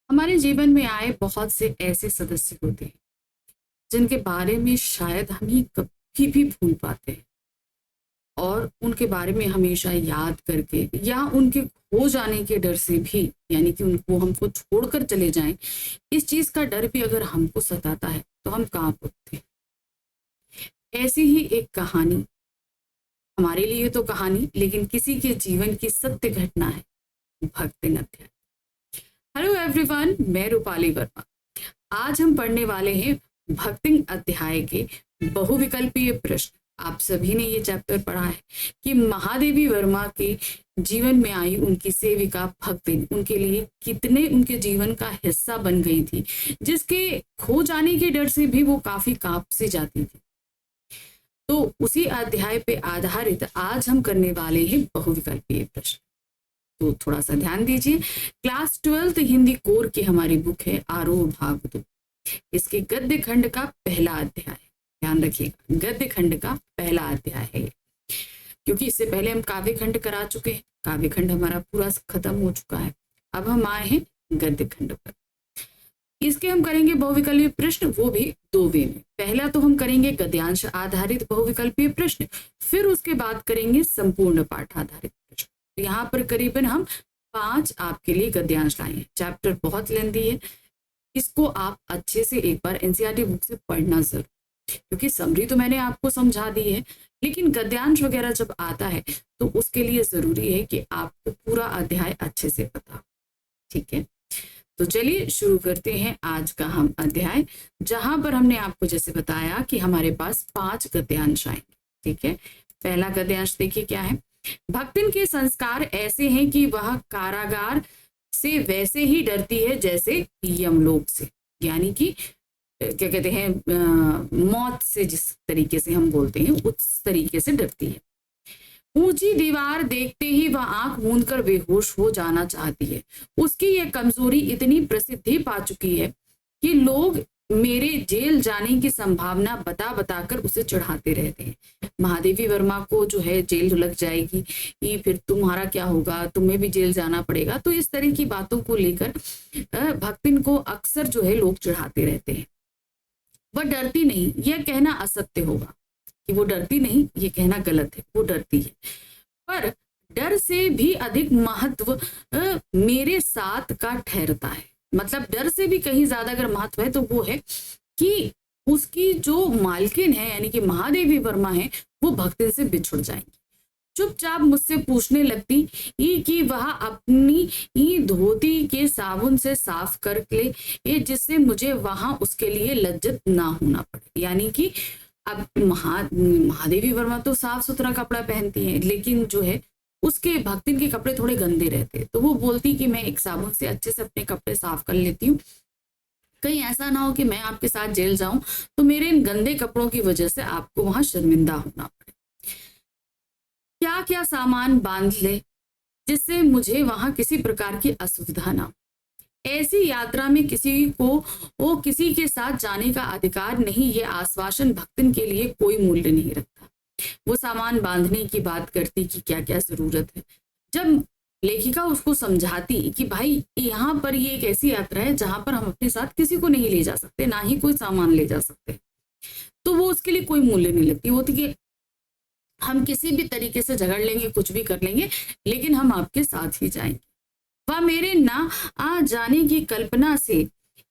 हमारे जीवन में आए बहुत से ऐसे सदस्य होते हैं जिनके बारे में शायद हम ही कभी भी भूल पाते हैं और उनके बारे में हमेशा याद करके या उनके खो जाने के डर से भी, यानी कि उनको हमको छोड़कर चले जाएं, इस चीज का डर भी अगर हमको सताता है तो हम कांप उठते हैं। ऐसी ही एक कहानी, हमारे लिए तो कहानी लेकिन किसी के जीवन की सत्य घटना है, भक्तिन अध्याय। हेलो एवरीवन, मैं रूपाली वर्मा। आज हम पढ़ने वाले हैं भक्तिन अध्याय के बहुविकल्पीय प्रश्न। आप सभी ने ये चैप्टर पढ़ा है कि महादेवी वर्मा के जीवन में आई उनकी सेविका भक्तिन उनके लिए कितने उनके जीवन का हिस्सा बन गई थी, जिसके खो जाने के डर से भी वो काफी कांप से जाती थी। तो उसी अध्याय पे आधारित आज हम करने वाले हैं बहुविकल्पीय प्रश्न। तो थोड़ा सा ध्यान दीजिए। क्लास 12th हिंदी कोर की हमारी बुक है आरोह भाग 2। इसके गद्य खंड का पहला अध्याय, ध्यान रखिएगा, गद्य खंड का पहला अध्याय है, क्योंकि इससे पहले हम काव्य खंड करा चुके हैं। काव्य खंड हमारा पूरा खत्म हो चुका है। अब हम आए हैं गद्य खंड पर। इसके हम करेंगे बहुविकल्पीय प्रश्न, वो भी दो वे में। पहला तो हम करेंगे गद्यांश आधारित बहुविकल्पीय प्रश्न, फिर उसके बाद करेंगे संपूर्ण पाठ आधारित प्रश्न। तो यहाँ पर करीबन हम 5 आपके लिए गद्यांश लाए हैं। चैप्टर बहुत लेंथी है, इसको आप अच्छे से एक बार एनसीईआरटी बुक से पढ़ना जरूर, क्योंकि समरी तो मैंने आपको समझा दी है, लेकिन गद्यांश वगैरह जब आता है तो उसके लिए जरूरी है कि आपको पूरा अध्याय अच्छे से पता हो। ठीक है, तो चलिए शुरू करते हैं आज का हम अध्याय, जहां पर हमने आपको जैसे बताया कि हमारे पास 5 गद्यांश आएंगे। ठीक है, पहला गद्यांश देखिए क्या है। भक्तिन के संस्कार ऐसे हैं कि वह कारागार से वैसे ही डरती है जैसे यमलोक से, यानी कि क्या कहते हैं, मौत से जिस तरीके से हम बोलते हैं उस तरीके से डरती है। ऊंची दीवार देखते ही वह आंख मूंद कर बेहोश हो जाना चाहती है। उसकी यह कमजोरी इतनी प्रसिद्धि पा चुकी है कि लोग मेरे जेल जाने की संभावना बता बताकर उसे चढ़ाते रहते हैं। महादेवी वर्मा को जो है जेल लग जाएगी, ये फिर तुम्हारा क्या होगा, तुम्हें भी जेल जाना पड़ेगा। तो इस तरह की बातों को लेकर भक्तिन को अक्सर जो है लोग चढ़ाते रहते हैं। वह डरती नहीं, यह कहना असत्य होगा कि वो डरती नहीं, ये कहना गलत है, वो डरती है। पर डर से भी अधिक महत्व मेरे साथ का ठहरता है। मतलब डर से भी कहीं ज्यादा अगर महत्व है तो वो है कि उसकी जो मालकिन है, यानी कि महादेवी वर्मा है, वो भक्तिन से बिछुड़ जाएंगी। चुपचाप मुझसे पूछने लगती कि वह अपनी धोती के साबुन से साफ कर ले, जिससे मुझे वहां उसके लिए लज्जित ना होना पड़े। यानी कि अब महादेवी वर्मा तो साफ सुथरा कपड़ा पहनती है, लेकिन जो है उसके भक्तिन के कपड़े थोड़े गंदे रहते, तो वो बोलती कि मैं एक साबुन से अच्छे से अपने कपड़े साफ कर लेती हूँ, कहीं ऐसा ना हो कि मैं आपके साथ जेल जाऊं तो मेरे इन गंदे कपड़ों की वजह से आपको वहां शर्मिंदा होना पड़े। क्या क्या सामान बांध ले जिससे मुझे वहां किसी प्रकार की असुविधा ना हो। ऐसी यात्रा में किसी के साथ जाने का अधिकार नहीं, ये आश्वासन भक्तिन के लिए कोई मूल्य नहीं रखता। वो सामान बांधने की बात करती कि क्या क्या जरूरत है। जब लेखिका उसको समझाती कि भाई यहाँ पर ये एक ऐसी यात्रा है जहां पर हम अपने साथ किसी को नहीं ले जा सकते, ना ही कोई सामान ले जा सकते, तो वो उसके लिए कोई मूल्य नहीं लगती। वो थी कि हम किसी भी तरीके से झगड़ लेंगे, कुछ भी कर लेंगे, लेकिन हम आपके साथ ही जाएंगे। वह मेरे ना आ जाने की कल्पना से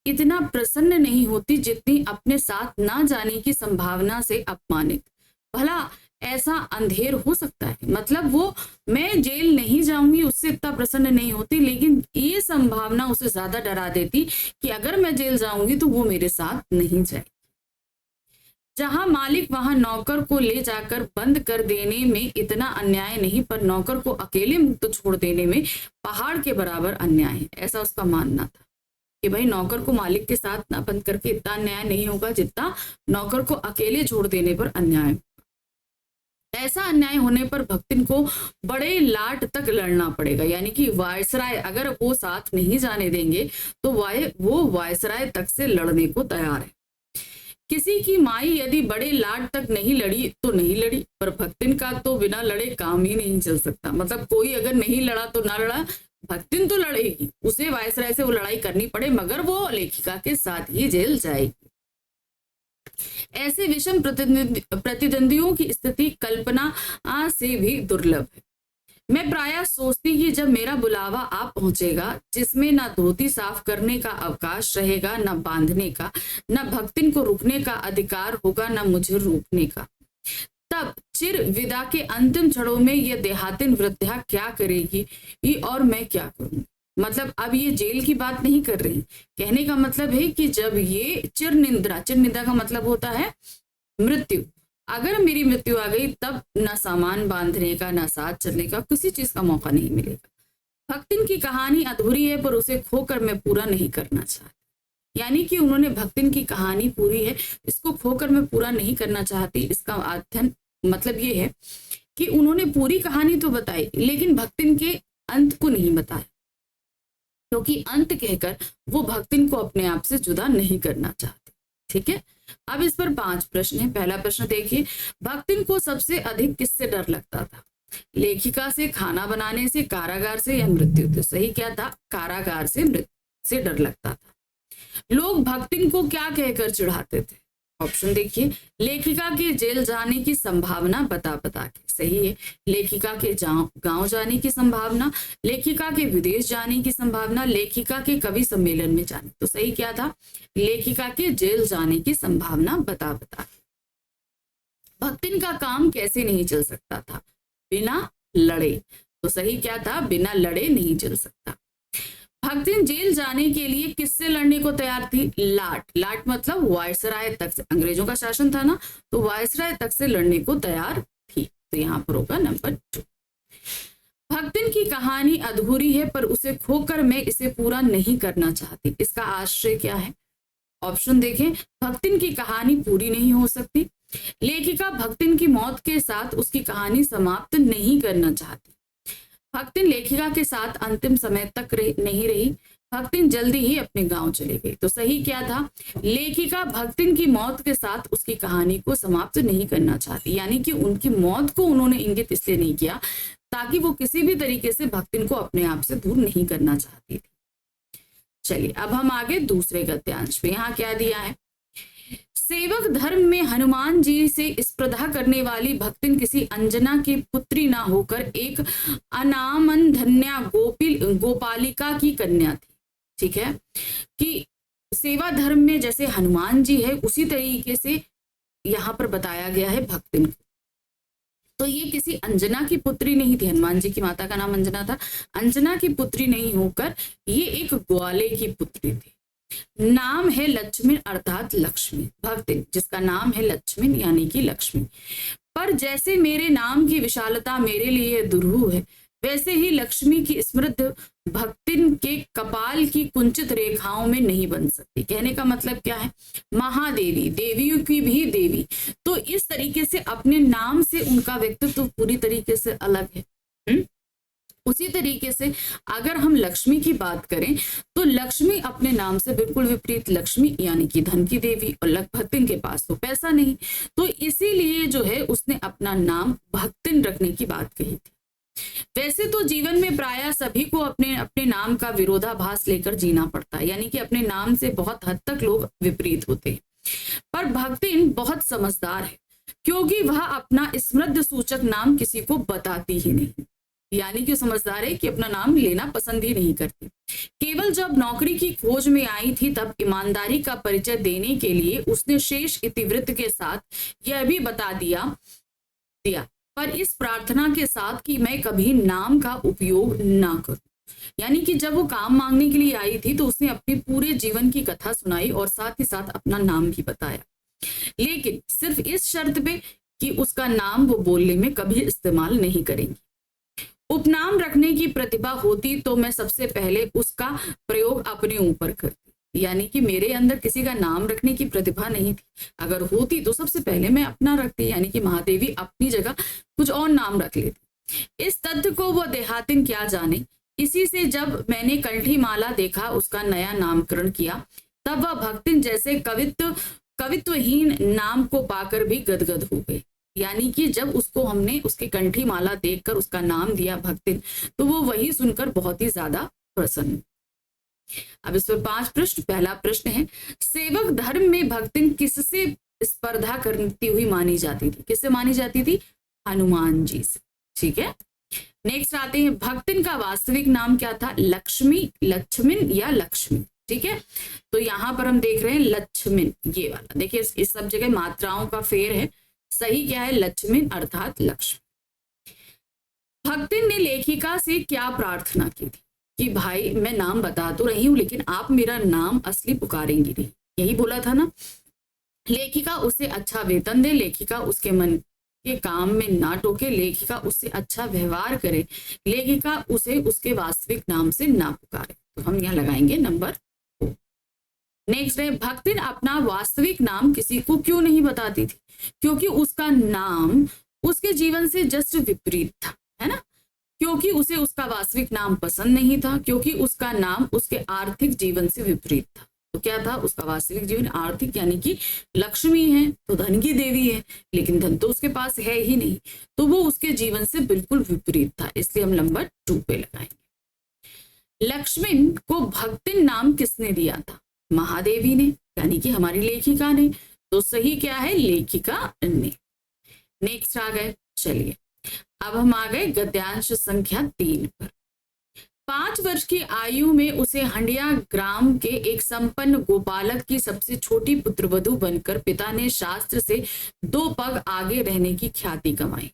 इतना प्रसन्न नहीं होती जितनी अपने साथ ना जाने की संभावना से अपमानित। भला ऐसा अंधेर हो सकता है? मतलब वो मैं जेल नहीं जाऊंगी उससे इतना प्रसन्न नहीं होती, लेकिन ये संभावना उसे ज्यादा डरा देती कि अगर मैं जेल जाऊंगी तो वो मेरे साथ नहीं जाएगी। जहां मालिक वहां नौकर को ले जाकर बंद कर देने में इतना अन्याय नहीं, पर नौकर को अकेले मुक्त छोड़ देने में पहाड़ के बराबर अन्याय है। ऐसा उसका मानना था कि भाई नौकर को मालिक के साथ ना बंद करके इतना अन्याय नहीं होगा जितना नौकर को अकेले छोड़ देने पर अन्याय। ऐसा अन्याय होने पर भक्तिन को बड़े लाट तक लड़ना पड़ेगा, यानी कि वायसराय अगर वो साथ नहीं जाने देंगे तो वो वायसराय तक से लड़ने को तैयार है। किसी की माई यदि बड़े लाट तक नहीं लड़ी तो नहीं लड़ी, पर भक्तिन का तो बिना लड़े काम ही नहीं चल सकता। मतलब कोई अगर नहीं लड़ा तो ना लड़ा, भक्तिन तो लड़ेगी, उसे वायसराय से वो लड़ाई करनी पड़े, मगर वो लेखिका के साथ ही जेल जाएगी। ऐसे विषम प्रतिद्वंदियों की स्थिति कल्पना से भी दुर्लभ है। मैं प्रायः सोचती कि जब मेरा बुलावा आ पहुंचेगा, जिसमें ना धोती साफ करने का अवकाश रहेगा, ना बांधने का, ना भक्तिन को रुकने का अधिकार होगा, ना मुझे रोकने का, तब चिर विदा के अंतिम क्षणों में यह देहातिन वृद्धा क्या करेगी ये और मैं क्या करूंगी। मतलब अब ये जेल की बात नहीं कर रही, कहने का मतलब है कि जब ये चिर निंदा का मतलब होता है मृत्यु, अगर मेरी मृत्यु आ गई तब ना सामान बांधने का, ना साथ चलने का, किसी चीज का मौका नहीं मिलेगा। भक्तिन की कहानी अधूरी है, पर उसे खोकर मैं पूरा नहीं करना चाहती। यानी कि उन्होंने भक्तिन की कहानी पूरी है, इसको खोकर मैं पूरा नहीं करना चाहती। इसका अध्ययन मतलब ये है कि उन्होंने पूरी कहानी तो बताई, लेकिन भक्तिन के अंत को नहीं बताया, क्योंकि अंत कहकर वो भक्तिन को अपने आप से जुदा नहीं करना चाहते। ठीक है, अब इस पर 5 प्रश्न है। पहला प्रश्न देखिए, भक्तिन को सबसे अधिक किससे डर लगता था? लेखिका से, खाना बनाने से, कारागार से या मृत्यु से? सही क्या था? कारागार से, मृत्यु से डर लगता था। लोग भक्तिन को क्या कहकर चिढ़ाते थे? ऑप्शन देखिए, लेखिका के जेल जाने की संभावना बता बता के। सही है, लेखिका के गांव जाने की संभावना, लेखिका के विदेश जाने की संभावना, लेखिका के कवि सम्मेलन में जाने। तो सही क्या था? लेखिका के जेल जाने की संभावना बता बता के। भक्तिन का काम कैसे नहीं चल सकता था? बिना लड़े। तो सही क्या था? बिना लड़े नहीं चल सकता। भक्तिन जेल जाने के लिए किससे लड़ने को तैयार थी? लाट मतलब वायसराय तक से, अंग्रेजों का शासन था ना, तो वायसराय तक से लड़ने को तैयार थी। तो यहाँ पर होगा नंबर 2। भक्तिन की कहानी अधूरी है, पर उसे खोकर मैं इसे पूरा नहीं करना चाहती। इसका आश्रय क्या है? ऑप्शन देखें, भक्तिन की कहानी पूरी नहीं हो सकती। लेखिका भक्तिन की मौत के साथ उसकी कहानी समाप्त नहीं करना चाहती। भक्तिन लेखिका के साथ अंतिम समय तक नहीं रही। भक्तिन जल्दी ही अपने गांव चली गई। तो सही क्या था? लेखिका भक्तिन की मौत के साथ उसकी कहानी को समाप्त नहीं करना चाहती, यानी कि उनकी मौत को उन्होंने इंगित इसलिए नहीं किया ताकि वो किसी भी तरीके से भक्तिन को अपने आप से दूर नहीं करना चाहती थी। चलिए अब हम आगे दूसरे गद्यांश पे। यहाँ क्या दिया है? सेवक धर्म में हनुमान जी से स्पर्धा करने वाली भक्तिन किसी अंजना की पुत्री ना होकर एक अनामधन्या गोपालिका की कन्या थी। ठीक है, कि सेवा धर्म में जैसे हनुमान जी है, उसी तरीके से यहाँ पर बताया गया है भक्तिन को। तो ये किसी अंजना की पुत्री नहीं थी, हनुमान जी की माता का नाम अंजना था, अंजना की पुत्री नहीं होकर ये एक ग्वाले की पुत्री थी। नाम है लक्ष्मी अर्थात लक्ष्मी। भक्तिन जिसका नाम है लक्ष्मी यानी कि लक्ष्मी। पर जैसे मेरे नाम की विशालता मेरे लिए दुरूह है, वैसे ही लक्ष्मी की समृद्ध भक्तिन के कपाल की कुंचित रेखाओं में नहीं बन सकती। कहने का मतलब क्या है? महादेवी, देवियों की भी देवी, तो इस तरीके से अपने नाम से उनका व्यक्तित्व पूरी तरीके से अलग है। उसी तरीके से अगर हम लक्ष्मी की बात करें तो लक्ष्मी अपने नाम से बिल्कुल विपरीत, लक्ष्मी यानी कि धन की देवी, और भक्तिन के पास तो पैसा नहीं, तो इसीलिए जो है उसने अपना नाम भक्तिन रखने की बात कही थी। वैसे तो जीवन में प्रायः सभी को अपने अपने नाम का विरोधाभास लेकर जीना पड़ता है, यानी कि अपने नाम से बहुत हद तक लोग विपरीत होते हैं। पर भक्तिन बहुत समझदार है, क्योंकि वह अपना समृद्ध सूचक नाम किसी को बताती ही नहीं, यानी कि समझदार है कि अपना नाम लेना पसंद ही नहीं करती। केवल जब नौकरी की खोज में आई थी तब ईमानदारी का परिचय देने के लिए उसने शेष इतिवृत्त के साथ यह भी बता दिया, पर इस प्रार्थना के साथ कि मैं कभी नाम का उपयोग ना करूं। यानी कि जब वो काम मांगने के लिए आई थी तो उसने अपने पूरे जीवन की कथा सुनाई और साथ ही साथ अपना नाम भी बताया, लेकिन सिर्फ इस शर्त पे कि उसका नाम वो बोलने में कभी इस्तेमाल नहीं करेंगी। उपनाम रखने की प्रतिभा होती तो मैं सबसे पहले उसका प्रयोग अपने ऊपर करती, यानी कि मेरे अंदर किसी का नाम रखने की प्रतिभा नहीं थी, अगर होती तो सबसे पहले मैं अपना रखती, यानी कि महादेवी अपनी जगह कुछ और नाम रख लेती। इस तथ्य को वो देहातिन क्या जाने, इसी से जब मैंने कंठी माला देखा, उसका नया नामकरण किया, तब वह भक्तिन जैसे कवित्वहीन नाम को पाकर भी गदगद हो गई। यानी कि जब उसको हमने उसकी कंठी माला देखकर उसका नाम दिया भक्तिन, तो वो वही सुनकर बहुत ही ज्यादा प्रसन्न। अब इस पर 5 प्रश्न। पहला प्रश्न है, सेवक धर्म में भक्तिन किससे स्पर्धा करती हुई मानी जाती थी? किससे मानी जाती थी? हनुमान जी से। ठीक है, नेक्स्ट आते हैं, भक्तिन का वास्तविक नाम क्या था? लक्ष्मी, लक्ष्मिन या लक्ष्मी। ठीक है, तो यहां पर हम देख रहे हैं लक्ष्मिन, ये वाला देखिए, इस सब जगह मात्राओं का फेर है। सही क्या है? लक्ष्मिन अर्थात लक्ष्मी। भक्तिन ने लेखिका से क्या प्रार्थना की थी? कि भाई मैं नाम बता तो रही हूं, लेकिन आप मेरा नाम असली पुकारेंगी नहीं, यही बोला था ना। लेखिका उसे अच्छा वेतन दे, लेखिका उसके मन के काम में ना टोके, लेखिका उससे अच्छा व्यवहार करे, लेखिका उसे उसके वास्तविक नाम से ना पुकारे। तो हम यहाँ लगाएंगे नंबर 4। नेक्स्ट है, भक्तिन अपना वास्तविक नाम किसी को क्यों नहीं बताती थी? क्योंकि उसका नाम उसके जीवन से जस्ट विपरीत था, है ना। क्योंकि उसे उसका वास्तविक नाम पसंद नहीं था, क्योंकि उसका नाम उसके आर्थिक जीवन से विपरीत था। तो क्या था? उसका वास्तविक जीवन आर्थिक, यानी कि लक्ष्मी है तो धन की देवी है, लेकिन धन तो उसके पास है ही नहीं, तो वो उसके जीवन से बिल्कुल विपरीत था, इसलिए हम नंबर 2 पे लगाएंगे। लक्ष्मण को भक्तिन नाम किसने दिया था? महादेवी ने, यानी कि हमारी लेखिका ने। तो सही क्या है? लेखिका ने। नेक्स्ट आ गए, चलिए अब हम आ गए गद्यांश संख्या 3 पर। 5 वर्ष की आयु में उसे हंडिया ग्राम के एक संपन्न गोपालक की सबसे छोटी पुत्रवधू बनकर पिता ने शास्त्र से 2 पग आगे रहने की ख्याति कमाई।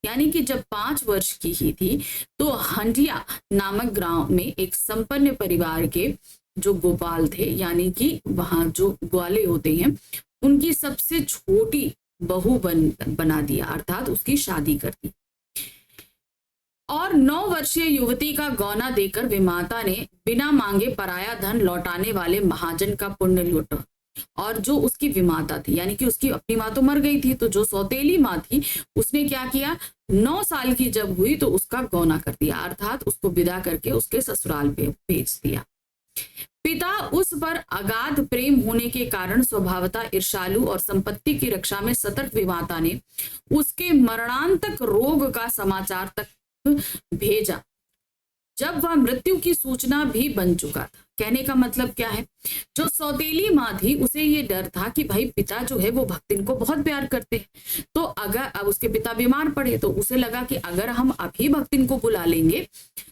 यानी कि जब 5 वर्ष की ही थी तो हंडिया नामक गांव में एक संपन्न परिवार के जो गोपाल थे, यानी कि वहां जो ग्वाले होते हैं, उनकी सबसे छोटी बहू बना दिया, अर्थात उसकी शादी कर दी। और 9 वर्षीय युवती का गौना देकर विमाता ने बिना मांगे पराया धन लौटाने वाले महाजन का पुण्य लूटा। और जो उसकी विमाता थी, यानी कि उसकी अपनी माँ तो मर गई थी, तो जो सौतेली माँ थी उसने क्या किया? 9 साल की जब हुई तो उसका गौना कर दिया, अर्थात उसको विदा करके उसके ससुराल पे भेज दिया। पिता उस पर अगाध प्रेम होने के कारण स्वभावतः ईर्षालु और संपत्ति की रक्षा में सतर्क विमाता ने उसके मरणांतक रोग का समाचार तक भेजा जब वह मृत्यु की सूचना भी बन चुका था। कहने का मतलब क्या है? जो सौतेली माँ थी उसे ये डर था कि भाई पिता जो है वो भक्तिन को बहुत प्यार करते हैं, तो अगर अब उसके पिता बीमार पड़े तो उसे लगा कि अगर हम अभी भक्तिन को बुला लेंगे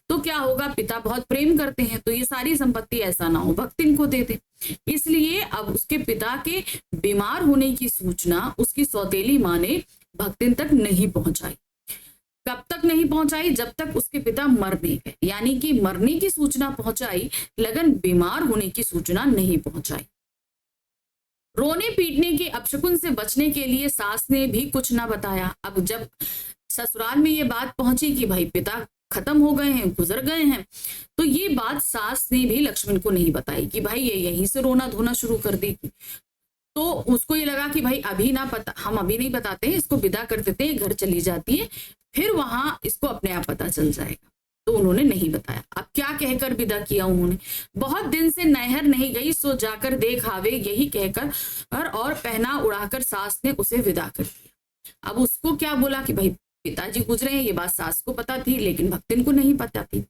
तो क्या होगा, पिता बहुत प्रेम करते हैं, तो ये सारी संपत्ति ऐसा ना हो भक्तिन को दे दे। इसलिए अब उसके पिता के बीमार होने की सूचना उसकी सौतेली माँ ने भक्तिन तक नहीं पहुंचाई। कब तक नहीं पहुंचाई? जब तक उसके पिता मर नहीं गए, यानी कि मरने की सूचना पहुंचाई, लगन बीमार होने की सूचना नहीं पहुंचाई। रोने पीटने के अपशकुन से बचने के लिए सास ने भी कुछ ना बताया। अब जब ससुराल में ये बात पहुंची कि भाई पिता खत्म हो गए हैं, गुजर गए हैं, तो ये बात सास ने भी लक्ष्मण को नहीं बताई कि भाई ये यहीं से रोना धोना शुरू कर देगी। तो उसको ये लगा कि भाई अभी ना पता, हम अभी नहीं बताते हैं, इसको विदा कर देते हैं, घर चली जाती है, फिर वहां इसको अपने आप पता चल जाएगा। तो उन्होंने नहीं बताया। अब क्या कहकर विदा किया उन्होंने? बहुत दिन से नहर नहीं गई सो जाकर देख आवे, यही कहकर और पहना उड़ाकर सास ने उसे विदा कर दिया। अब उसको क्या बोला कि भाई पिताजी गुजरे हैं, ये बात सास को पता थी लेकिन भक्तिन को नहीं पता थी,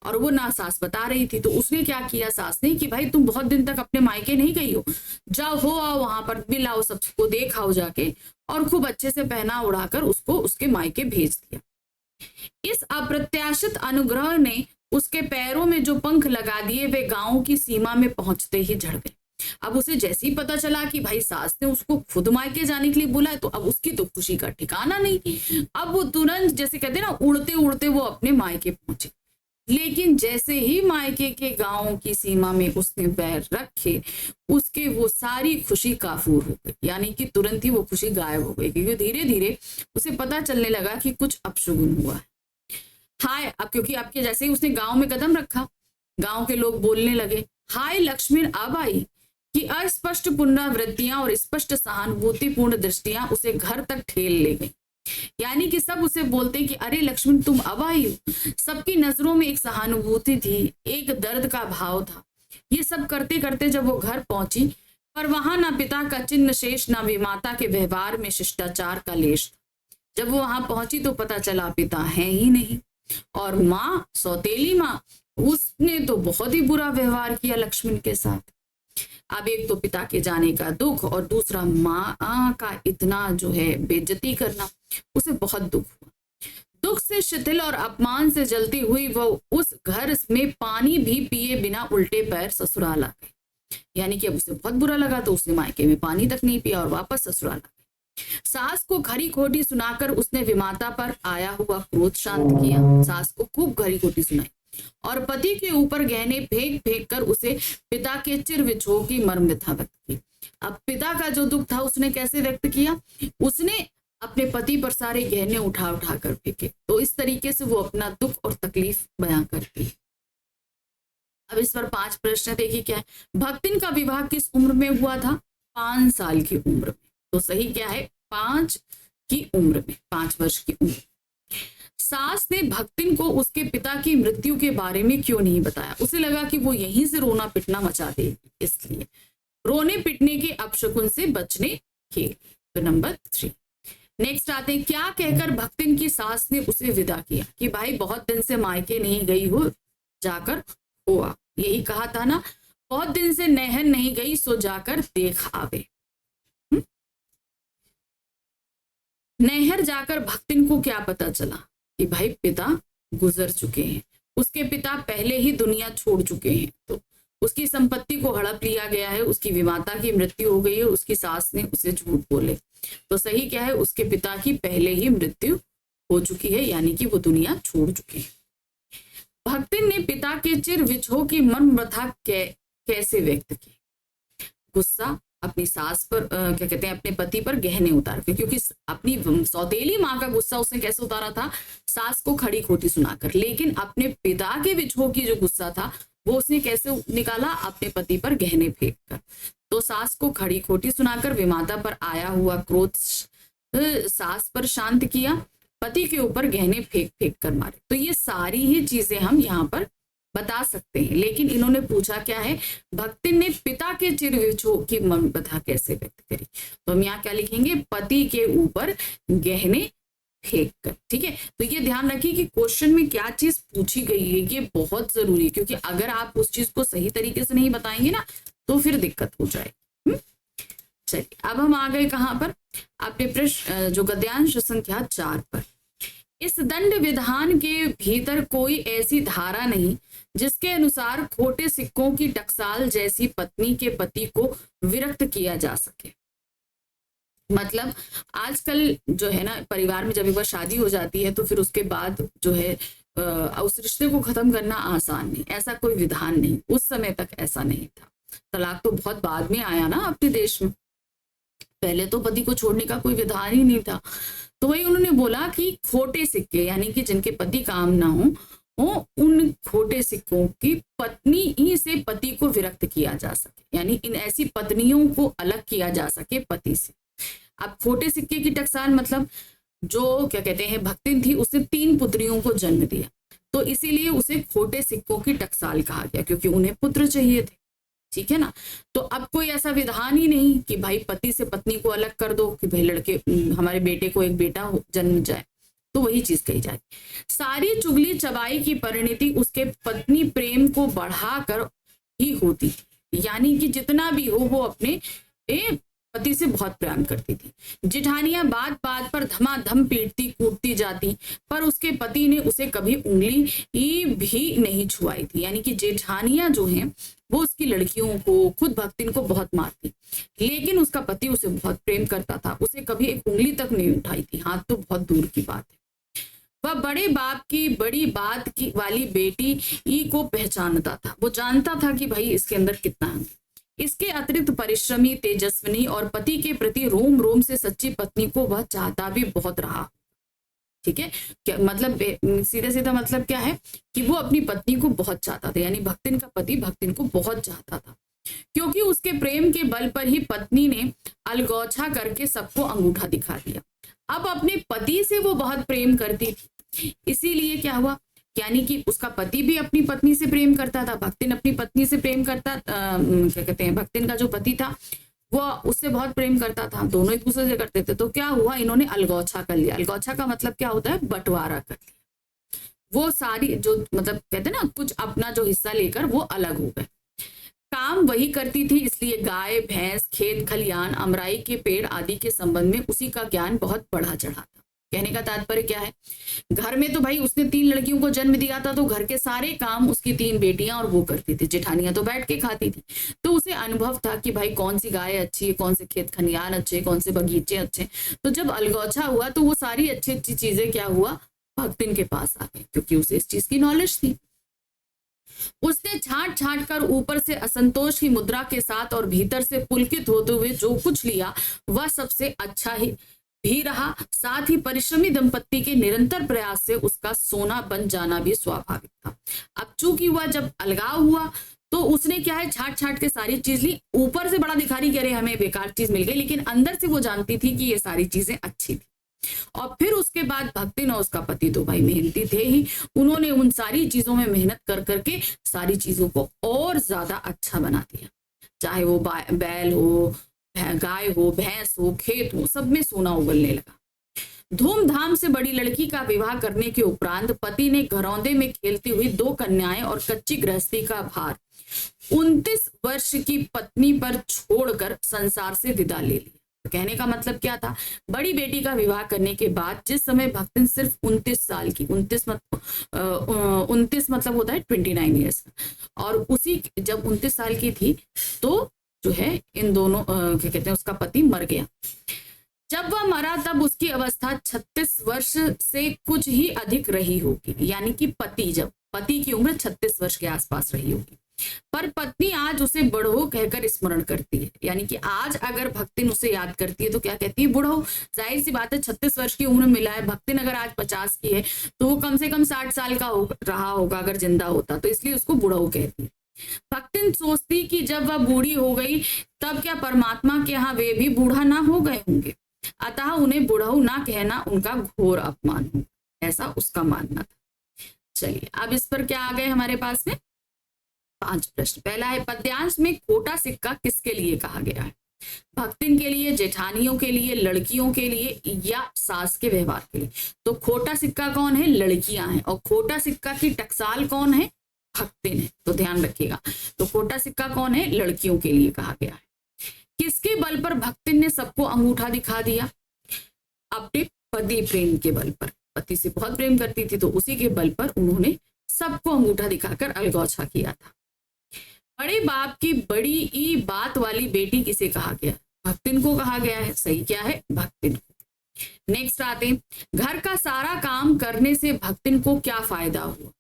और वो ना सास बता रही थी। तो उसने क्या किया सास ने कि भाई तुम बहुत दिन तक अपने मायके नहीं गई हो, जाओ हो आओ, वहां पर मिलाओ, सबको देखाओ जाके, और खूब अच्छे से पहना उड़ाकर उसको उसके मायके भेज दिया। इस अप्रत्याशित अनुग्रह ने उसके पैरों में जो पंख लगा दिए वे गांव की सीमा में पहुंचते ही झड़ गए। अब उसे जैसे ही पता चला कि भाई सास ने उसको खुद मायके जाने के लिए बोला है, तो अब उसकी तो खुशी का ठिकाना नहीं। अब वो तुरंत, जैसे कहते हैं ना, उड़ते उड़ते वो अपने मायके पहुंचे। लेकिन जैसे ही मायके के गांव की सीमा में उसने पैर रखे, उसके वो सारी खुशी काफूर हो गई, यानी कि तुरंत ही वो खुशी गायब हो गई, क्योंकि धीरे धीरे उसे पता चलने लगा कि कुछ अपशुगुन हुआ है। हाय, अब क्योंकि आपके जैसे ही उसने गांव में कदम रखा, गांव के लोग बोलने लगे, हाय लक्ष्मण अब आई, कि अस्पष्ट पुनरावृत्तियां और स्पष्ट सहानुभूतिपूर्ण दृष्टियां उसे घर तक ठेल ले गई। यानी कि सब उसे बोलते कि अरे लक्ष्मण तुम अब आई हो। सबकी नजरों में एक सहानुभूति थी, एक दर्द का भाव था। ये सब करते करते जब वो घर पहुंची, पर वहां ना पिता का चिन्ह शेष, ना विमाता के व्यवहार में शिष्टाचार का लेश था। जब वो वहां पहुंची तो पता चला पिता है ही नहीं, और माँ, सौतेली माँ, उसने तो बहुत ही बुरा व्यवहार किया लक्ष्मण के साथ। अब एक तो पिता के जाने का दुख, और दूसरा माँ का इतना जो है बेइज्जती करना, उसे बहुत दुख हुआ। दुख से शिथिल और अपमान से जलती हुई वो उस घर में पानी भी पिए बिना उल्टे पैर ससुराल आ गई। यानी कि अब उसे बहुत बुरा लगा तो उसने मायके में पानी तक नहीं पिया और वापस ससुराल आ गई। सास को खरी खोटी सुनाकर उसने विमाता पर आया हुआ क्रोध शांत किया। सास को खूब खरी खोटी सुनाई और पति के ऊपर गहने फेंक फेंक कर उसे पिता के चिर विछोह की मर्म व्यथा व्यक्त की। अब पिता का जो दुख था उसने कैसे व्यक्त किया? उसने अपने पति पर सारे गहने उठा उठा कर फेंके। तो इस तरीके से वो अपना दुख और तकलीफ बयां करती है। अब इस पर 5 प्रश्न देखिए क्या है। भक्तिन का विवाह किस उम्र में हुआ था? 5 साल की उम्र में। तो सही क्या है? 5 की उम्र में, 5 वर्ष की उम्र। सास ने भक्तिन को उसके पिता की मृत्यु के बारे में क्यों नहीं बताया? उसे लगा कि वो यहीं से रोना पिटना मचा देगी, इसलिए रोने पिटने के अपशकुन से बचने के। तो नंबर 3। नेक्स्ट आते हैं, क्या कहकर भक्तिन की सास ने उसे विदा किया? कि भाई बहुत दिन से मायके नहीं गई हो, जाकर हुआ। यही कहा था ना, बहुत दिन से नहर नहीं गई सो जाकर देख आवे। नहर जाकर भक्तिन को क्या पता चला कि भाई पिता गुजर चुके हैं, उसके पिता पहले ही दुनिया छोड़ चुके हैं, तो उसकी संपत्ति को हड़प लिया गया है, उसकी विमाता की मृत्यु हो गई है, उसकी सास ने उसे झूठ बोले। तो सही क्या है? उसके पिता की पहले ही मृत्यु हो चुकी है, यानी कि वो दुनिया छोड़ चुके हैं। भक्तिन ने पिता के चिर विछोह की मर्म व्यथा कैसे व्यक्त की? गुस्सा अपनी सास पर क्या कहते हैं, अपने पति पर गहने उतार के, क्योंकि अपनी सौतेली माँ का गुस्सा उसने कैसे उतारा था? सास को खड़ी खोटी सुनाकर। लेकिन अपने पिता के विछोह की जो गुस्सा था वो उसने कैसे निकाला? अपने पति पर गहने फेंक कर। तो सास को खड़ी खोटी सुनाकर विमाता पर आया हुआ क्रोध सास पर शांत किया, पति के ऊपर गहने फेंक फेंक कर मारे। तो ये सारी ही चीजें हम यहाँ पर बता सकते हैं। लेकिन इन्होंने पूछा क्या है? भक्तिन ने पिता के चिर विछोह की मर्म व्यथा कैसे व्यक्त करी? तो हम यहाँ क्या लिखेंगे? पति के ऊपर गहने फेंक कर। ठीक है, तो ये ध्यान रखिए कि क्वेश्चन में क्या चीज पूछी गई है, ये बहुत जरूरी है, क्योंकि अगर आप उस चीज को सही तरीके से नहीं बताएंगे ना तो फिर दिक्कत हो जाएगी। चलिए, अब हम आ गए कहां पर? आपने प्रश्न जो गद्यांश संख्या 4 पर। इस दंड विधान के भीतर कोई ऐसी धारा नहीं जिसके अनुसार खोटे सिक्कों की टकसाल जैसी पत्नी के पति को विरक्त किया जा सके। मतलब आजकल जो है ना, परिवार में जब एक बार शादी हो जाती है तो फिर उसके बाद जो है उस रिश्ते को खत्म करना आसान नहीं, ऐसा कोई विधान नहीं। उस समय तक ऐसा नहीं था। तलाक तो बहुत बाद में आया ना अपने देश में, पहले तो पति को छोड़ने का कोई विधान ही नहीं था। तो वही उन्होंने बोला कि खोटे सिक्के, यानी कि जिनके पति काम ना हो, उन खोटे सिक्कों की पत्नी ही से पति को विरक्त किया जा सके, यानी इन ऐसी पत्नियों को अलग किया जा सके पति से। अब खोटे सिक्के की टकसाल मतलब जो क्या कहते हैं, भक्तिन थी, उसने 3 पुत्रियों को जन्म दिया, तो इसीलिए उसे खोटे सिक्कों की टकसाल कहा गया, क्योंकि उन्हें पुत्र चाहिए थे। ठीक है ना? तो अब कोई ऐसा विधान ही नहीं कि भाई पति से पत्नी को अलग कर दो, कि भाई लड़के हमारे बेटे को एक बेटा जन्म जाए, तो वही चीज कही जाएगी। सारी चुगली चबाई की परिणति उसके पत्नी प्रेम को बढ़ाकर ही होती, यानी कि जितना भी हो वो अपने पति से बहुत प्रेम करती थी। जिठानियां बात बात पर धमाधम पीटती कूटती जाती, पर उसके पति ने उसे कभी उंगली भी नहीं छुआई थी। यानी कि जेठानियां जो हैं वो उसकी लड़कियों को, खुद भक्तिन को बहुत मारती, लेकिन उसका पति उसे बहुत प्रेम करता था, उसे कभी एक उंगली तक नहीं उठाई थी, हाथ तो बहुत दूर की बात है। वह बड़े बाप की बड़ी बात की वाली बेटी को पहचानता था, वो जानता था कि भाई इसके अंदर कितना है। इसके अतिरिक्त परिश्रमी, तेजस्विनी और पति के प्रति रोम रोम से सच्ची पत्नी को वह चाहता भी बहुत रहा। ठीक है, क्या मतलब? सीधा सीधा मतलब क्या है कि वो अपनी पत्नी को बहुत चाहता था, यानी भक्तिन का पति भक्तिन को बहुत चाहता था, क्योंकि उसके प्रेम के बल पर ही पत्नी ने अलगौछा करके सबको अंगूठा दिखा दिया। अब अपने पति से वो बहुत प्रेम करती थी, इसीलिए क्या हुआ, यानी कि उसका पति भी अपनी पत्नी से प्रेम करता था, भक्तिन अपनी पत्नी से प्रेम करता, क्या कहते हैं, भक्तिन का जो पति था वो उससे बहुत प्रेम करता था, दोनों एक दूसरे से करते थे। तो क्या हुआ, इन्होंने अलगौछा कर लिया। अलगौछा का मतलब क्या होता है, बंटवारा कर लिया। वो सारी जो मतलब कहते हैं ना, कुछ अपना जो हिस्सा लेकर वो अलग हो गए। काम वही करती थी, इसलिए गाय भैंस खेत खलियान अमराई के पेड़ आदि के संबंध में उसी का ज्ञान बहुत बढ़ा चढ़ा था। कहने का तात्पर्य क्या है, घर में तो भाई उसने 3 लड़कियों को जन्म दिया था, तो घर के सारे काम उसकी 3 बेटियां और वो करती थी, जेठानियां तो बैठ के खाती थी। तो उसे अनुभव था कि भाई कौन सी गाय अच्छी है, कौन से खेत खलियान अच्छे, कौन से बगीचे अच्छे। तो जब अलगौछा हुआ तो वो सारी अच्छी अच्छी चीजें क्या हुआ, भक्तिन के पास आ गई, क्योंकि उसे इस चीज की नॉलेज थी। उसने छांट छांट कर ऊपर से असंतोष की मुद्रा के साथ और भीतर से पुलकित होते हुए जो कुछ लिया वह सबसे अच्छा ही भी रहा। साथ ही परिश्रमी दंपत्ति के निरंतर प्रयास से उसका सोना बन जाना भी स्वाभाविक था। अब चूंकि वह जब अलगाव हुआ तो उसने क्या है, छाट छाट के सारी चीज ली। ऊपर से बड़ा दिखा रही, कह रहे हमें बेकार चीज मिल गई, लेकिन अंदर से वो जानती थी कि ये सारी चीजें अच्छी थी। और फिर उसके बाद भक्तिन और उसका पति तो भाई मेहनती थे ही, उन्होंने उन सारी चीजों में मेहनत कर करके सारी चीजों को और ज्यादा अच्छा बना दिया। चाहे वो बैल हो, गाय हो, भैंस हो, खेत हो, सब में सोना उगलने लगा। धूमधाम से बड़ी लड़की का विवाह करने के उपरांत पति ने घरौंदे में खेलती हुई 2 कन्याएं और कच्ची गृहस्थी का भार 29 वर्ष की पत्नी पर छोड़कर संसार से विदा ले ली। कहने का मतलब क्या था, बड़ी बेटी का विवाह करने के बाद जिस समय भक्तिन सिर्फ 29 साल की, 29 मतलब होता है 29 ईयर्स, और उसी जब 29 साल की थी तो जो है इन दोनों क्या कहते हैं, उसका पति मर गया। जब वह मरा तब उसकी अवस्था 36 वर्ष से कुछ ही अधिक रही होगी, यानी कि पति की उम्र 36 वर्ष के आसपास रही होगी। पर पत्नी आज उसे बुढ़ऊ कहकर स्मरण करती है, यानी कि आज अगर भक्तिन उसे याद करती है तो क्या कहती है, बुढ़ऊ। जाहिर सी बात है, 36 वर्ष की उम्र मिला है, भक्तिन अगर आज 50 की है तो वो कम से कम 60 साल का रहा होगा अगर जिंदा होता, तो इसलिए उसको बुढ़ऊ कहती है। भक्तिन सोचती कि जब वह बूढ़ी हो गई तब क्या परमात्मा के यहाँ वे भी बूढ़ा ना हो गए होंगे, अतः उन्हें बुढ़ऊ ना कहना उनका घोर अपमान हो, ऐसा उसका मानना था। चलिए अब इस पर क्या आ गए हमारे पास में 5 प्रश्न। पहला है, पद्यांश में खोटा सिक्का किसके लिए कहा गया है? भक्तिन के लिए, जेठानियों के लिए, लड़कियों के लिए या सास के व्यवहार के लिए? तो खोटा सिक्का कौन है, लड़कियां हैं, और खोटा सिक्का की टकसाल कौन है, भक्तिन है। तो ध्यान रखिएगा, तो खोटा सिक्का कौन है, लड़कियों के लिए कहा गया है। किसके बल पर भक्तिन ने सबको अंगूठा दिखा दिया? अपने पति प्रेम के बल पर, पति से बहुत प्रेम करती थी तो उसी के बल पर उन्होंने सबको अंगूठा दिखाकर अलगौछा किया था। बड़े बाप की बड़ी ई बात वाली बेटी किसे कहा गया? भक्तिन को कहा गया है। सही क्या है, भक्तिन को। नेक्स्ट आते, घर का सारा काम करने से भक्तिन को क्या फायदा हुआ?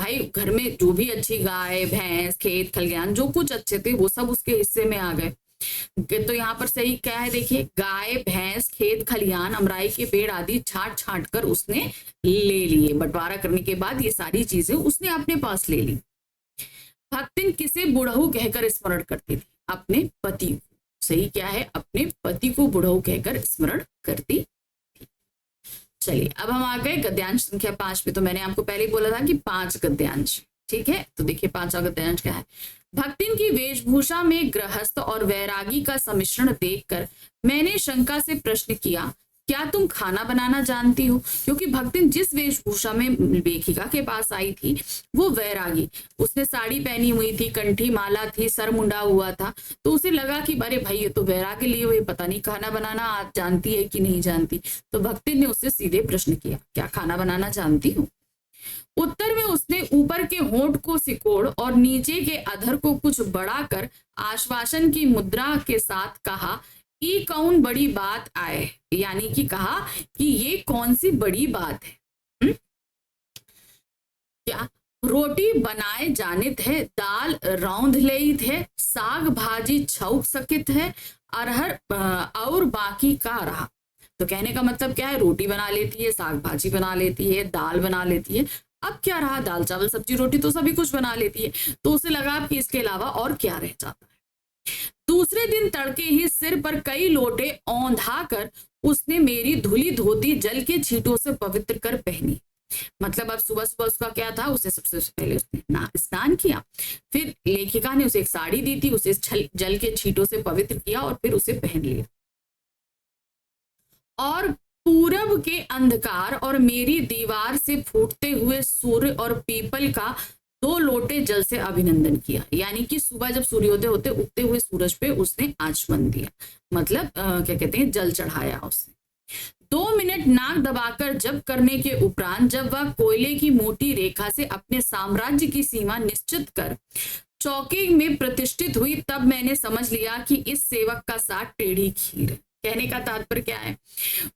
भाई घर में जो भी अच्छी गाय भैंस खेत खलियान जो कुछ अच्छे थे वो सब उसके हिस्से में आ गए। तो यहाँ पर सही क्या है, देखिए, गाय भैंस खेत खलियान अमराई के पेड़ आदि छांट छांट कर उसने ले लिए। बंटवारा करने के बाद ये सारी चीजें उसने अपने पास ले ली। भक्तिन किसे बुढ़ऊ कहकर स्मरण करती थी? अपने पति को। सही क्या है, अपने पति को बुढ़ऊ कहकर स्मरण करती थी। चलिए अब हम आ गए गद्यांश संख्या 5 पे। तो मैंने आपको पहले ही बोला था कि 5 गद्यांश, ठीक है। तो देखिए 5वां गद्यांश क्या है। भक्तिन की वेशभूषा में गृहस्थ और वैरागी का सम्मिश्रण देखकर मैंने शंका से प्रश्न किया, क्या तुम खाना बनाना जानती हो? क्योंकि भक्तिन जिस वेशभूषा में लेखिका के पास आई थी वो वैरागी, उसने साड़ी पहनी हुई थी, कंठी माला थी, सर मुंडा हुआ था, तो उसे लगा कि अरे भाई ये तो वैरागी लिए हुए, पता नहीं खाना बनाना आज जानती है कि नहीं जानती। तो भक्तिन ने उससे सीधे प्रश्न किया, क्या खाना बनाना जानती हो? उत्तर में उसने ऊपर के होंठ को सिकोड़ और नीचे के अधर को कुछ बढ़ाकर आश्वासन की मुद्रा के साथ कहा, ई कौन बड़ी बात आए, यानी कि कहा कि ये कौन सी बड़ी बात है। क्या रोटी बनाए जानित है, दाल रौंद लेत है, साग भाजी छौक सकित है, अरहर और बाकी का रहा। तो कहने का मतलब क्या है, रोटी बना लेती है, साग भाजी बना लेती है, दाल बना लेती है, अब क्या रहा, दाल चावल सब्जी रोटी तो सभी कुछ बना लेती है। तो उसे लगा कि इसके अलावा और क्या रह जाता है। दूसरे दिन तड़के ही सिर पर कई लोटे औंधा कर उसने मेरी धुली धोती जल के छींटों से पवित्र कर पहनी। मतलब अब सुबह सुबह उसका क्या था, उसे सबसे पहले उसने स्नान किया, फिर लेखिका ने उसे एक साड़ी दी थी, उसे जल के छींटों से पवित्र किया और फिर उसे पहन लिया। और पूरब के अंधकार और मेरी दीवार से फूटते हुए सूर्य और पीपल का 2 लोटे जल से अभिनंदन किया। यानी कि सुबह जब सूर्योदय होते उगते हुए सूरज पे उसने आचमन दिया, मतलब क्या कहते हैं, जल चढ़ाया उसने। 2 मिनट नाक दबाकर जप करने के उपरांत जब वह कोयले की मोटी रेखा से अपने साम्राज्य की सीमा निश्चित कर चौके में प्रतिष्ठित हुई, तब मैंने समझ लिया कि इस सेवक का साथ टेढ़ी खीर है। कहने का तात्पर्य क्या है,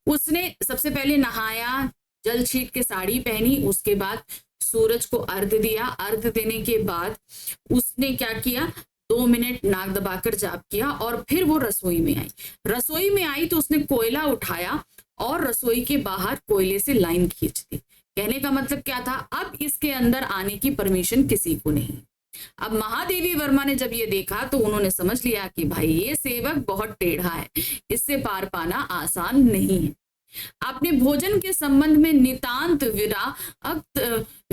उसने सबसे पहले नहाया, जल छीट के साड़ी पहनी, उसके बाद सूरज को अर्घ दिया, अर्घ देने के बाद उसने क्या किया, 2 मिनट नाक दबाकर जाप किया और फिर वो रसोई में आई। रसोई में आई तो उसने कोयला उठाया और रसोई के बाहर कोयले से लाइन खींच दी। कहने का मतलब क्या था, अब इसके अंदर आने की परमिशन किसी को नहीं। अब महादेवी वर्मा ने जब ये देखा तो उन्होंने समझ लिया कि भाई ये सेवक बहुत टेढ़ा है, इससे पार पाना आसान नहीं है। अपने भोजन के संबंध में नितांत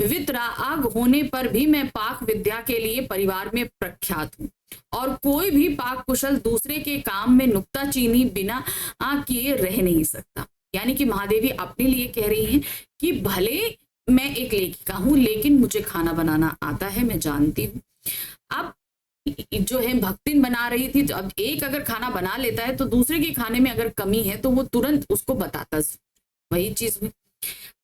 वितराग होने पर भी मैं पाक विद्या के लिए परिवार में प्रख्यात हूँ और कोई भी पाक कुशल दूसरे के काम में नुक्ताचीनी बिना किए रह नहीं सकता। यानी कि महादेवी अपने लिए कह रही हैं कि भले मैं एक लेखिका हूं लेकिन मुझे खाना बनाना आता है, मैं जानती हूँ। अब जो है भक्तिन बना रही थी, तो अब एक अगर खाना बना लेता है तो दूसरे के खाने में अगर कमी है तो वो तुरंत उसको बताता, वही चीज हुई।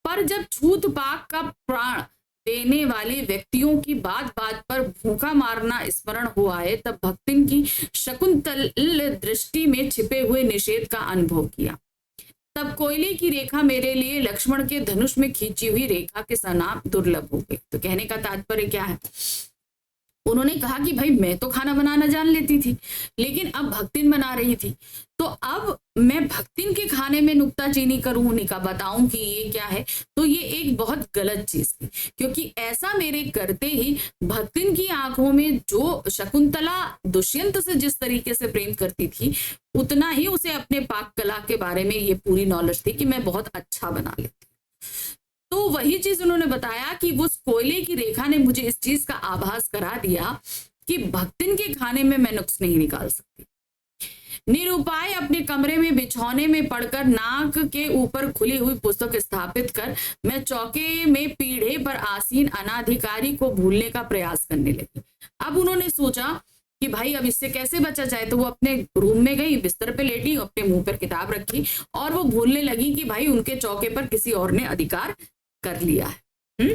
पर जब छूत पाक का प्राण देने वाले व्यक्तियों की बात बात पर भूखा मारना स्मरण हुआ है, तब भक्तिन की शकुंतल दृष्टि में छिपे हुए निषेध का अनुभव किया। तब कोयले की रेखा मेरे लिए लक्ष्मण के धनुष में खींची हुई रेखा के समान दुर्लभ हो गई। तो कहने का तात्पर्य क्या है, उन्होंने कहा कि भाई मैं तो खाना बनाना जान लेती थी लेकिन अब भक्तिन बना रही थी, तो अब मैं भक्तिन के खाने में नुक्ताचीनी करूं, निका बताऊं कि ये क्या है, तो ये एक बहुत गलत चीज थी। क्योंकि ऐसा मेरे करते ही भक्तिन की आंखों में जो शकुंतला दुष्यंत से जिस तरीके से प्रेम करती थी, उतना ही उसे अपने पाक कला के बारे में ये पूरी नॉलेज थी कि मैं बहुत अच्छा बना लेती। तो वही चीज उन्होंने बताया कि उस कोयले की रेखा ने मुझे इस चीज का आभास करा दिया कि भक्तिन के खाने में मैं नुक्स नहीं निकाल सकती। निरुपाय अपने कमरे में बिछौने में पड़कर नाक के ऊपर खुली हुई पुस्तक स्थापित कर मैं चौके में पीढ़े पर आसीन अनाधिकारी को भूलने का प्रयास करने लगी। अब उन्होंने सोचा कि भाई अब इससे कैसे बचा जाए, तो वो अपने रूम में गई, बिस्तर पे लेटी, अपने मुंह पर किताब रखी और वो भूलने लगी कि भाई उनके चौके पर किसी और ने अधिकार कर लिया है।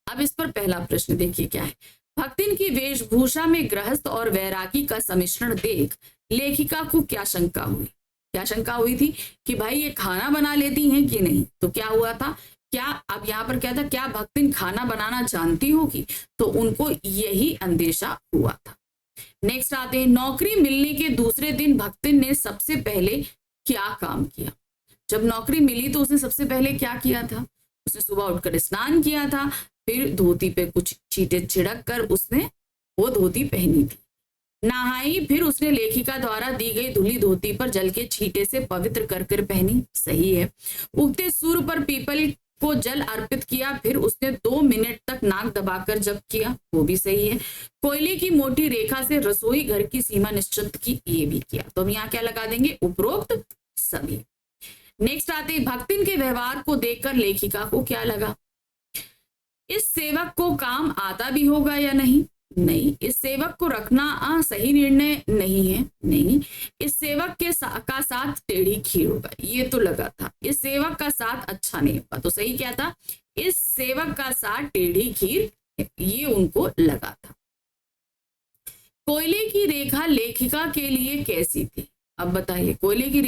अब इस पर पहला प्रश्न देखिए क्या है, भक्तिन की वेशभूषा में गृहस्थ और वैरागी का सम्मिश्रण देख लेखिका को क्या शंका हुई, क्या शंका हुई थी कि भाई ये खाना बना लेती हैं कि नहीं। तो क्या हुआ था, क्या अब यहाँ पर क्या था, क्या भक्तिन खाना बनाना जानती होगी, तो उनको यही अंदेशा हुआ था। नेक्स्ट आते हैं, नौकरी मिलने के दूसरे दिन भक्तिन ने सबसे पहले क्या काम किया। जब नौकरी मिली तो उसने सबसे पहले क्या किया था, उसने सुबह उठकर स्नान किया था, फिर धोती पे कुछ छींटे छिड़क कर उसने वो धोती पहनी थी, नहाई, फिर उसने लेखिका द्वारा दी गई धुली धोती पर जल के छींटे से पवित्र कर कर पहनी, सही है। उगते सूर्य पर पीपल को जल अर्पित किया, फिर उसने 2 मिनट तक नाक दबाकर जप किया, वो भी सही है। कोयले की मोटी रेखा से रसोई घर की सीमा निश्चित की, ये भी किया। तो हम यहाँ क्या लगा देंगे, उपरोक्त सभी। नेक्स्ट आते भक्तिन के व्यवहार को देखकर लेखिका को क्या लगा, इस सेवक को काम आता भी होगा या नहीं, नहीं। इस सेवक को रखना सही निर्णय नहीं है, नहीं। इस सेवक के का साथ टेढ़ी खीर होगा, ये तो लगा था। इस सेवक का साथ अच्छा नहीं होगा, तो सही क्या था, इस सेवक का साथ टेढ़ी खीर, ये उनको लगा था। कोयले की रेखा लेखिका के लिए कैसी थी, अब बताइए। कोयले की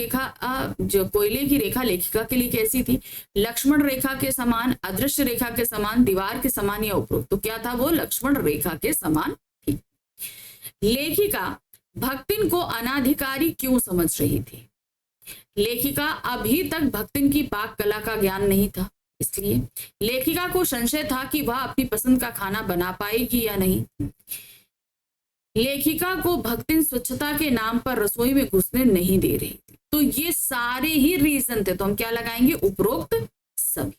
रेखा लेखिका के लिए कैसी थी, लक्ष्मण रेखा के समान, अदृश्य रेखा के समान, दीवार के समान या उपरोक्त। तो क्या था, वो लक्ष्मण रेखा के समान थी। लेखिका भक्तिन को अनाधिकारी क्यों समझ रही थी, लेखिका अभी तक भक्तिन की पाक कला का ज्ञान नहीं था, इसलिए लेखिका को संशय था कि वह अपनी पसंद का खाना बना पाएगी या नहीं। लेखिका को भक्तिन स्वच्छता के नाम पर रसोई में घुसने नहीं दे रही थी। तो ये सारे ही रीजन थे, तो हम क्या लगाएंगे, उपरोक्त सभी।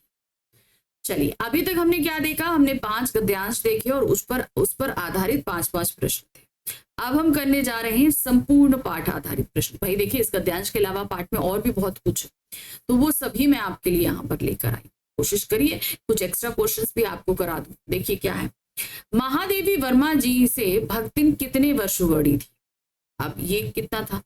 चलिए, अभी तक हमने क्या देखा, हमने 5 गद्यांश देखे और उस पर आधारित 5-5 प्रश्न थे। अब हम करने जा रहे हैं संपूर्ण पाठ आधारित प्रश्न। भाई देखिए, इस गद्यांश के अलावा पाठ में और भी बहुत कुछ है, तो वो सभी मैं आपके लिए यहाँ पर लेकर आई। कोशिश करिए कुछ एक्स्ट्रा क्वेश्चंस भी आपको करा दूं। देखिए क्या है, महादेवी वर्मा जी से भक्तिन कितने वर्ष बड़ी थी? अब ये कितना था,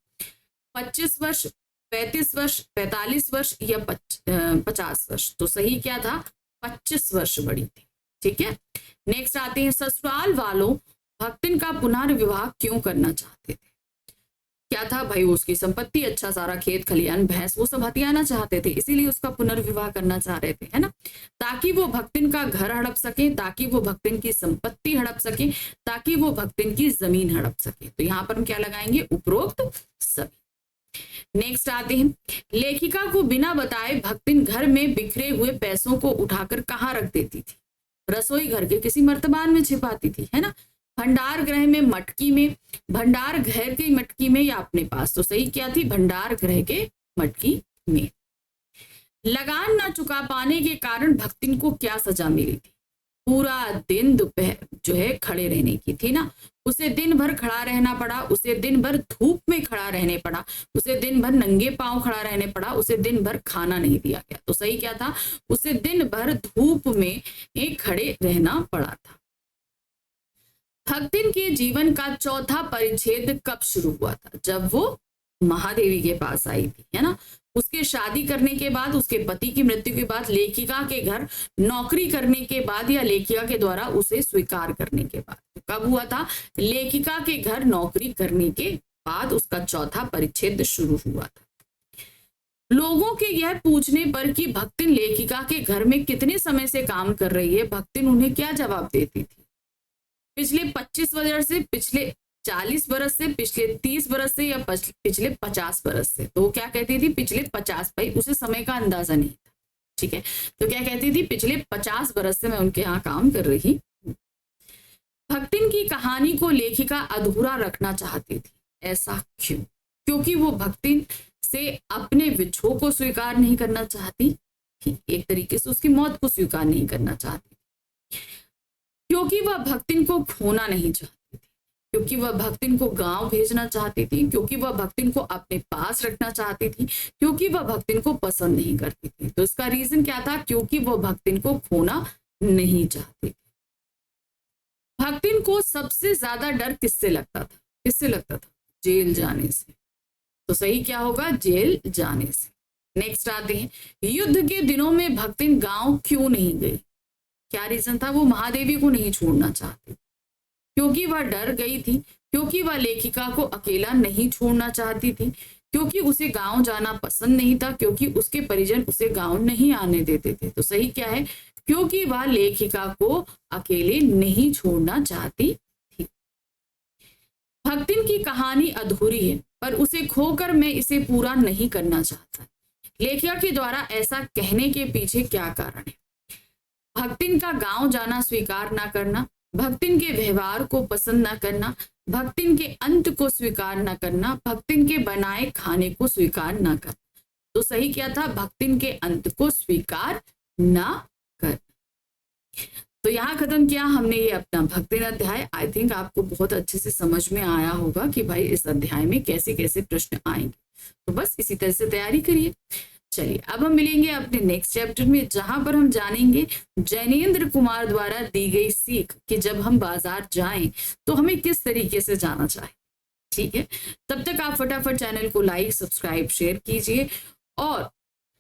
25 वर्ष, 35 वर्ष, 45 वर्ष या 50 वर्ष? तो सही क्या था, 25 वर्ष बड़ी थी। ठीक है, नेक्स्ट आते हैं, ससुराल वालों भक्तिन का पुनर्विवाह क्यों करना चाहते थे? क्या था भाई, उसकी संपत्ति, अच्छा सारा खेत खलियान, भैंस, वो सब हथियाना चाहते थे, इसीलिए उसका पुनर्विवाह करना चाह रहे थे, है ना, ताकि वो भक्तिन का घर हड़प सके, ताकि वो भक्तिन की संपत्ति हड़प सके, ताकि वो भक्तिन की जमीन हड़प सके। तो यहाँ पर हम क्या लगाएंगे, उपरोक्त सभी। नेक्स्ट आते हैं, लेखिका को बिना बताए भक्तिन घर में बिखरे हुए पैसों को उठाकर कहाँ रख देती थी? रसोई घर के किसी मर्तबान में छिपाती थी, है ना, भंडार गृह में, मटकी में, भंडार घर की मटकी में, या अपने पास? तो सही क्या थी, भंडार गृह के मटकी में। लगान ना चुका पाने के कारण भक्तिन को क्या सजा मिली थी? पूरा दिन दोपहर जो है खड़े रहने की थी ना, उसे दिन भर खड़ा रहना पड़ा, उसे दिन भर धूप में खड़ा रहने पड़ा, उसे दिन भर नंगे पांव खड़ा रहने पड़ा, उसे दिन भर खाना नहीं दिया गया। तो सही क्या था, उसे दिन भर धूप में खड़े रहना पड़ा था। भक्तिन के जीवन का चौथा परिच्छेद कब शुरू हुआ था? जब वो महादेवी के पास आई थी, है ना, उसके शादी करने के बाद, उसके पति की मृत्यु के बाद, लेखिका के घर नौकरी करने के बाद, या लेखिका के द्वारा उसे स्वीकार करने के बाद। तो कब हुआ था, लेखिका के घर नौकरी करने के बाद उसका चौथा परिच्छेद शुरू हुआ था। लोगों के यह पूछने पर कि भक्तिन लेखिका के घर में कितने समय से काम कर रही है, भक्तिन उन्हें क्या जवाब देती थी? पिछले 25 वर्ष से, पिछले 40 बरस से, पिछले 30 बरस से, या पिछले 50 बरस से? तो क्या कहती थी, पिछले 50। भाई उसे समय का अंदाजा नहीं था, ठीक है, तो क्या कहती थी, पिछले 50 बरस से मैं उनके यहाँ काम कर रही हूँ। भक्तिन की कहानी को लेखिका अधूरा रखना चाहती थी, ऐसा क्यों? क्योंकि वो भक्तिन से अपने विछोह को स्वीकार नहीं करना चाहती थी, एक तरीके से उसकी मौत को स्वीकार नहीं करना चाहती, क्योंकि वह भक्तिन को खोना नहीं चाहती थी, क्योंकि वह भक्तिन को गांव भेजना चाहती थी, क्योंकि वह भक्तिन को अपने पास रखना चाहती थी, क्योंकि वह भक्तिन को पसंद नहीं करती थी। तो इसका रीजन क्या था, क्योंकि वह भक्तिन को खोना नहीं चाहती थी। भक्तिन को सबसे ज्यादा डर किससे लगता था? किससे लगता था? जेल जाने से। तो सही क्या होगा, जेल जाने से। नेक्स्ट आते हैं, युद्ध के दिनों में भक्तिन गांव क्यों नहीं गई? क्या रीजन था, वो महादेवी को नहीं छोड़ना चाहती, क्योंकि वह डर गई थी, क्योंकि वह लेखिका को अकेला नहीं छोड़ना चाहती थी, क्योंकि उसे गांव जाना पसंद नहीं था, क्योंकि उसके परिजन उसे गांव नहीं आने देते थे। तो सही क्या है, क्योंकि वह लेखिका को अकेले नहीं छोड़ना चाहती थी। भक्तिन की कहानी अधूरी है, पर उसे खोकर मैं इसे पूरा नहीं करना चाहता। लेखिका के द्वारा ऐसा कहने के पीछे क्या कारण है? भक्तिन का गांव जाना स्वीकार ना करना, भक्तिन के व्यवहार को पसंद ना करना, भक्तिन के अंत को स्वीकार ना करना, भक्तिन के बनाए खाने को स्वीकार ना करना। तो सही क्या था, भक्तिन के अंत को स्वीकार ना करना। तो यहाँ खत्म किया हमने ये अपना भक्तिन अध्याय। आई थिंक आपको बहुत अच्छे से समझ में आया होगा कि भाई इस अध्याय में कैसे कैसे प्रश्न आएंगे, तो बस इसी तरह से तैयारी करिए। चलिए अब हम मिलेंगे अपने नेक्स्ट चैप्टर में, जहां पर हम जानेंगे जैनेन्द्र कुमार द्वारा दी गई सीख कि जब हम बाजार जाएं तो हमें किस तरीके से जाना चाहिए। ठीक है, तब तक आप फटाफट चैनल को लाइक, सब्सक्राइब, शेयर कीजिए, और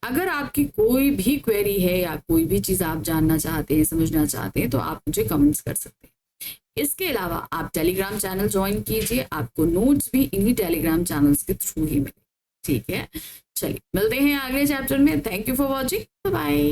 अगर आपकी कोई भी क्वेरी है या कोई भी चीज आप जानना चाहते हैं, समझना चाहते हैं, तो आप मुझे कमेंट्स कर सकते हैं। इसके अलावा आप टेलीग्राम चैनल ज्वाइन कीजिए, आपको नोट्स भी इन्हीं टेलीग्राम चैनल्स के थ्रू ही मिले। ठीक है, चलिए मिलते हैं अगले चैप्टर में। Thank you for watching, bye bye.